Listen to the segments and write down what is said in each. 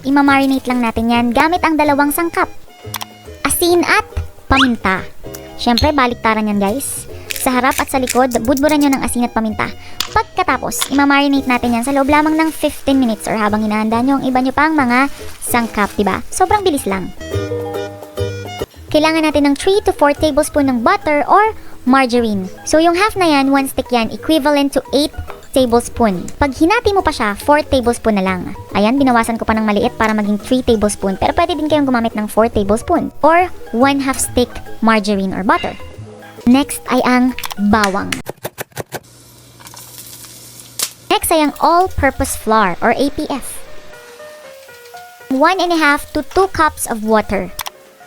imamarinate lang natin yan gamit ang dalawang sangkap. Asin at paminta. Syempre, baliktaran yan guys. Sa harap at sa likod, budburan nyo ng asin at paminta. Pagkatapos, imamarinate natin yan sa loob lamang ng 15 minutes or habang hinahanda nyo ang iba nyo pang mga sangkap, diba? Sobrang bilis lang. Kailangan natin ng 3 to 4 tablespoon ng butter or margarine. So yung half na yan, 1 stick yan, equivalent to 8 tablespoon. Pag hinati mo pa siya, 4 tablespoon na lang. Ayan, binawasan ko pa ng maliit para maging 3 tablespoon. Pero pwede din kayong gumamit ng 4 tablespoon or 1/2 stick margarine or butter. Next ay ang bawang. Next ay ang all-purpose flour or APF. 1.5 to 2 cups of water.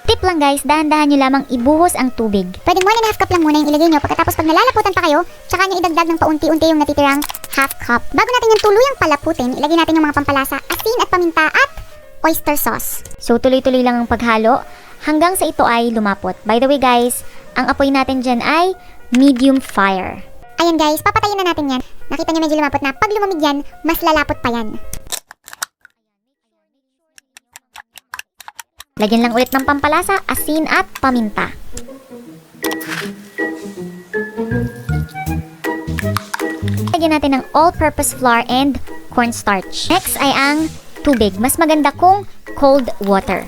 Tip lang guys, dahan-dahan nyo lamang ibuhos ang tubig. Pwedeng 1.5 cup lang muna yung ilagay nyo, pagkatapos pag nalalaputan pa kayo, tsaka nyo idagdag ng paunti-unti yung natitirang half cup. Bago natin yung tuluyang palaputin, ilagay natin yung mga pampalasa, asin at paminta at oyster sauce. So tuloy-tuloy lang ang paghalo hanggang sa ito ay lumapot. By the way guys, ang apoy natin dyan ay medium fire. Ayan guys, papatayin na natin yan. Nakita nyo medyo lumapot na. Pag lumamig yan, mas lalapot pa yan. Lagyan lang ulit ng pampalasa, asin at paminta. Lagyan natin ng all-purpose flour and cornstarch. Next ay ang tubig. Mas maganda kung cold water.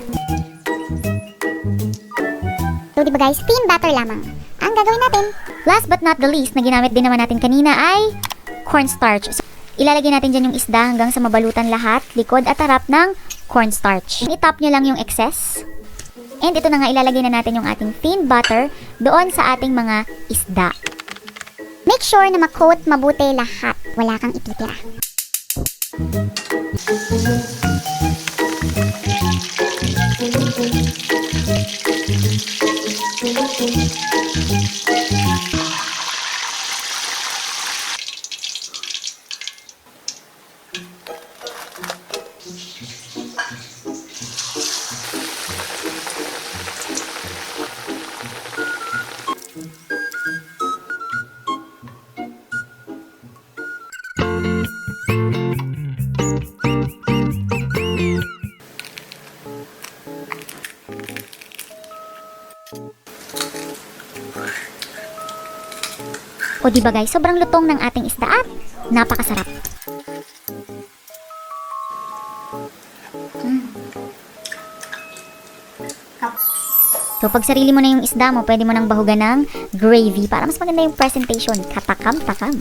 So diba guys, thin batter lamang ang gagawin natin. Last but not the least na ginamit din naman natin kanina ay cornstarch. So, ilalagay natin dyan yung isda hanggang sa mabalutan lahat, likod at harap ng cornstarch. I-top nyo lang yung excess. And ito na nga, ilalagay na natin yung ating thin butter doon sa ating mga isda. Make sure na ma-coat mabuti lahat. Wala kang ititira. O diba guys, sobrang lutong ng ating isda at napakasarap. So pag sarili mo na yung isda mo, pwede mo nang bahugan ng gravy para mas maganda yung presentation. Katakam-takam.